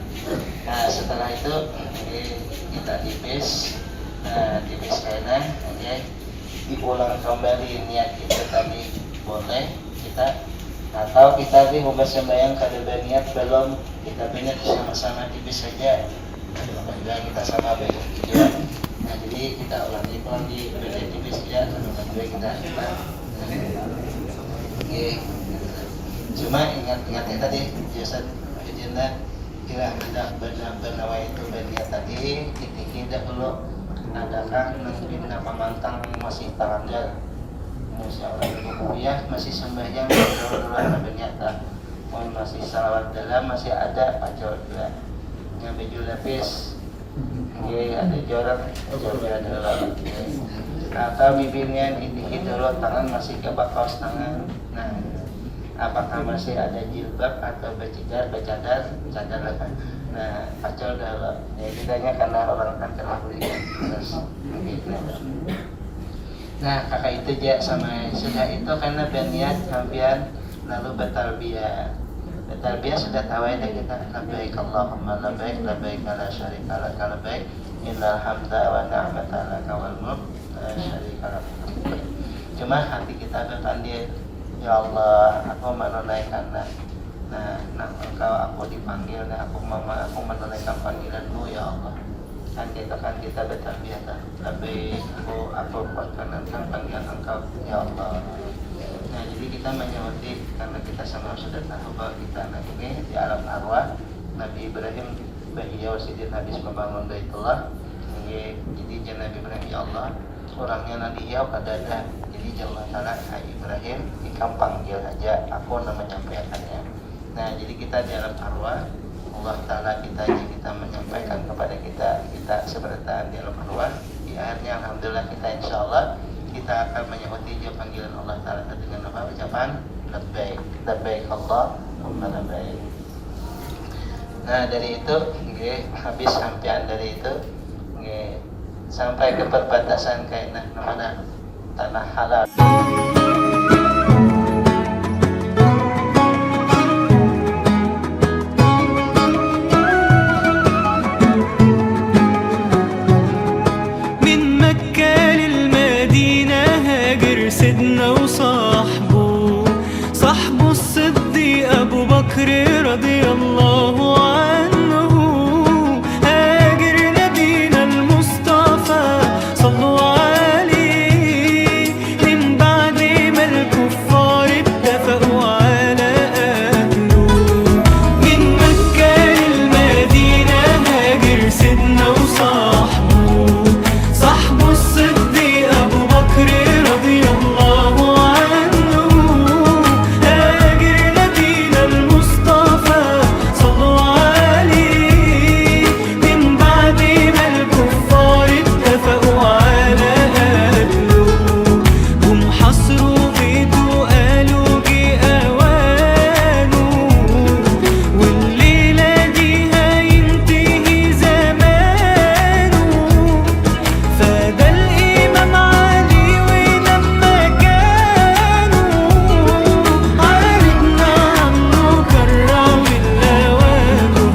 Nah setelah itu kita di bis sana, oke. Diulang kembali niat kita tadi boleh kita atau kita di mau sembahyang kada berniat belum kita berniat sama-sama di bis saja. Alhamdulillah kita sama baik juga. Nah jadi kita ulangi tipis ya, sampai kita oke. Cuma ingat ya tadi jasad agenda kira tidak bernawa itu berniat tadi tidak perlu adakah nanti nama mantang masih teranggal musyawarah ya masih sembahyang dulu berniat mohon masih salawat dalam masih ada pajol juga nyampe lapis ada jorang adalah atau bibirnya ini dulu tangan masih ke kaos tangan. Nah, apakah masih ada jilbab atau bercadar lah. Nah, pacol dulu. Ya kitanya karena orang kan kena kuliah terus begitu. Nah, kakak itu aja sama sudah itu karena berniat sampean lalu bertalbiyah. Bertalbiyah sudah tahu ya kita labbaik Allahumma labbaik labbaik la syarika lak labbaik innal hamda wa ni'mata lak wal mulk la syarika lak. Cuma hati kita bertandil, ya Allah, aku menunaikan engkau aku dipanggil, aku menunaikan panggilanmu ya Allah. Kan kita bertalbiyah labbaik aku perkenankan panggilan engkau ya Allah. Nah, jadi kita menyauti karena kita sama sudah tahu bahwa kita ini di alam arwah Nabi Ibrahim beliau sidin habis membangun Baitullah. Jadi Nabi Ibrahim ya Allah orangnya nanti ya kadada. Jadi Allah Ta'ala Ibrahim ikam panggil aja aku menyampaikannya. Nah, jadi kita di alam arwah Allah Ta'ala kita menyampaikan kepada kita seperti di alam arwah. Di akhirnya alhamdulillah kita insyaallah kita akan menyebut panggilan Allah Ta'ala dengan apa? Ucapan labbaik, labbaik Allahumma labbaik. Nah, dari itu habis sampean dari itu sampai ke perbatasan kayak mana tanah halal. سيدنا وصاحبه الصديق أبو بكر رضي الله عنه هاجر نبينا المصطفى صلوا عليه من بعد ما الكفار اتفقوا على قتله من مكة للمدينة هاجر سيدنا وصاحبه الصديق أبو بكر رضي الله عنه هاجر نبينا المصطفى صلوا عليه من بعد ما الكفار اتفقوا على قتله هم حصروا بيته قالوا جه أوانه والليلة دي هينتهي زمانه فده الإمام علي ولما كانوا عرضنا عنه كرم اللوانه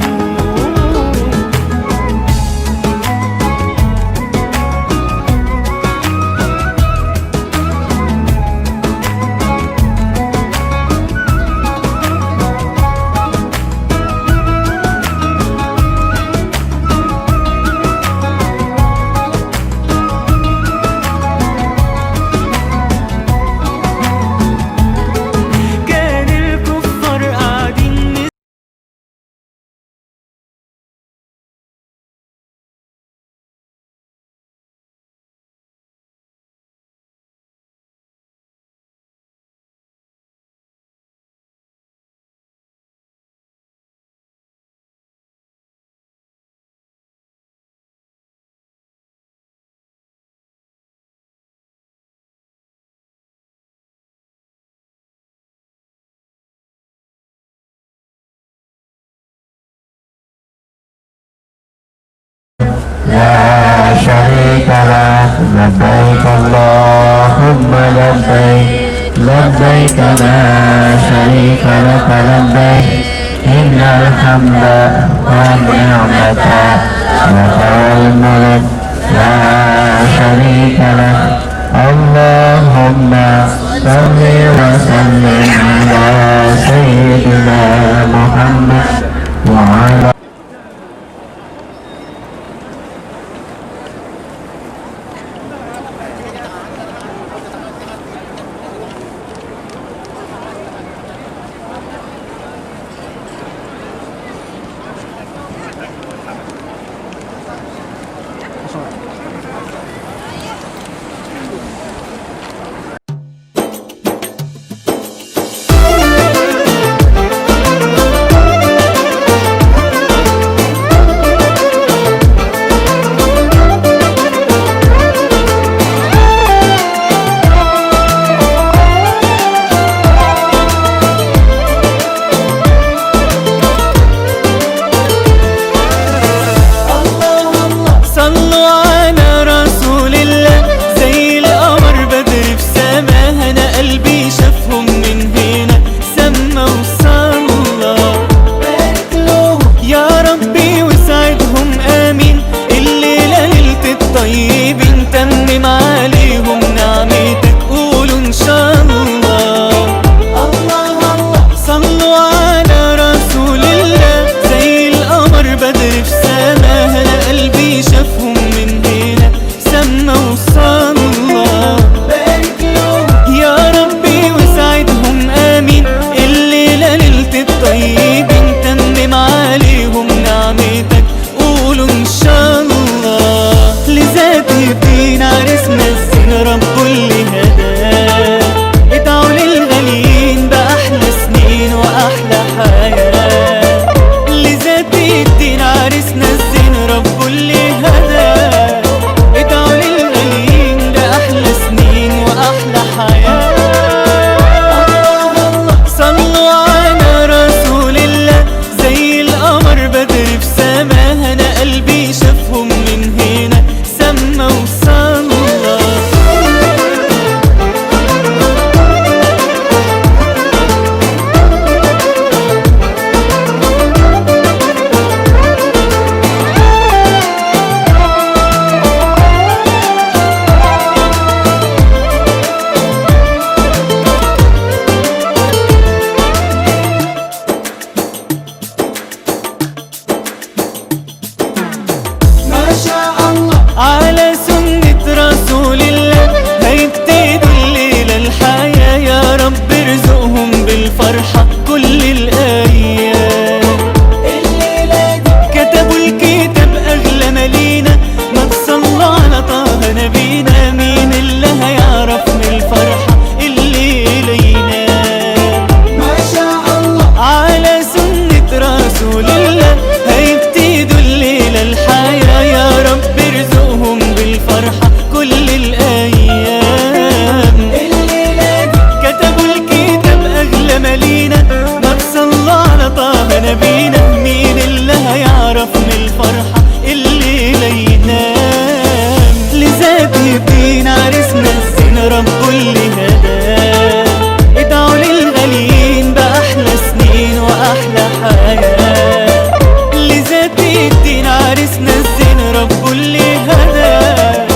كان الكفار قاعدين لا شريك له لبيك اللهم لبيك لبيك لا شريك لك لبيك إن الحمد والنعمة لك والملك لا شريك لك اللهم صل وسلم على سيدنا محمد وعلى فرحة كل الأيام. الليلة دي كتبوا الكتاب أغلى مالينا، ما تصلوا على طه نبينا، مين اللي هيعرف من الفرحة الليلة ينام؟ ما شاء الله على سنة رسول الله، هيبتدوا الليلة الحياة، يا رب ارزقهم بالفرحة كل الأيام. الليلة دي كتبوا الكتاب أغلى مالينا، ما تصلوا على طه نبينا، مين اللي هيعرف من الفرحة الليلة ينام؟ لذات الدين عرسنا الزين رب اللي هداه، ادعوا للغاليين بأحلى سنين وأحلى حياة. لذات الدين عرسنا الزين رب اللي هداه،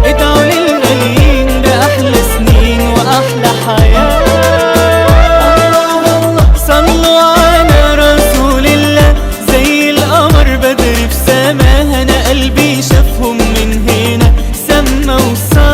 ادعوا للغاليين بأحلى سنين وأحلى حياة. صلوا على رسول الله زي القمر بدر في سماه، أنا قلبي شافهم من هنا سما وصلى.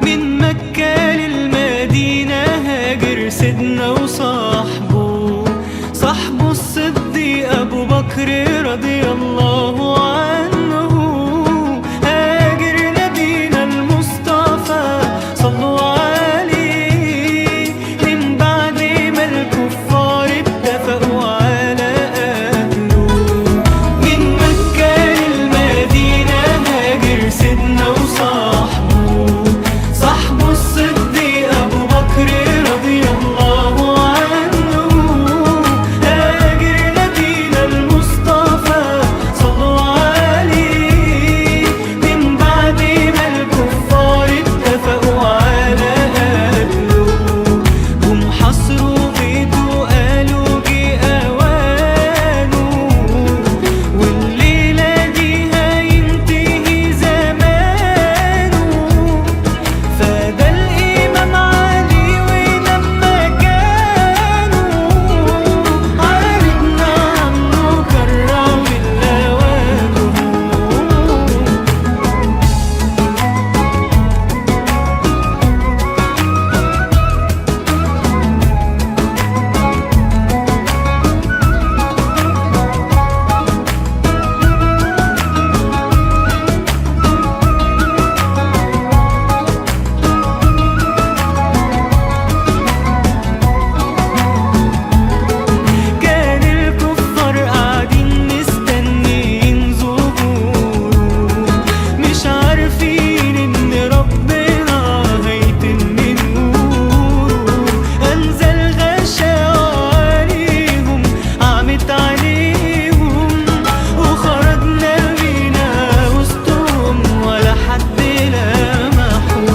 من مكة للمدينة هاجر سيدنا وصاحبه، صاحبه الصديق أبو بكر رضي الله عنه. هاجر نبينا المصطفى صلوا عليه، من بعد ما الكفار اتفقوا على قتله. من مكة للمدينة هاجر سيدنا وصاحبه، صاحبه الصديق أبو بكر رضي الله عنه. هاجر نبينا المصطفى صلوا عليه، من بعد ما الكفار اتفقوا على قتله. هم حصروا بيته قالوا جه أوانه، والليلة دي هينتهي زمانه. فده الإمام علي ولما كانوا عارضنا عنه كرم اللوانه. كان الكفار قاعدين مستنيين ظهوره، مش عارفين ان ربنا هيتم نوره. انزل غشاوة عليهم عمت عليهم، وخرجنا بينا وسطهم ولا حد لمحه.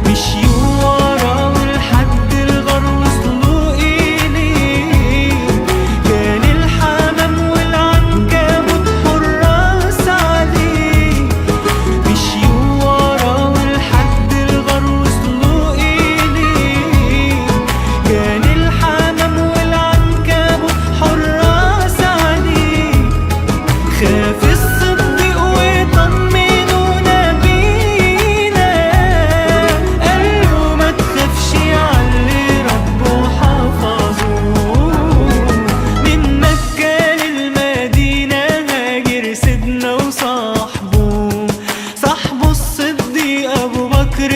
مشيوا وراه لحد الغار وصلوا إليه، كان الحمام والعنكبوت حراس عليه. مشيوا وراه لحد الغار وصلوا إليه، كان الحمام والعنكبوت حراس عليه. خاف الصديق وطمنونا بينا، قالوا ما تخافش علي ربه حفظه. من مكة للمدينة هاجر سيدنا وصاحبه، صاحبه الصديق أبو بكر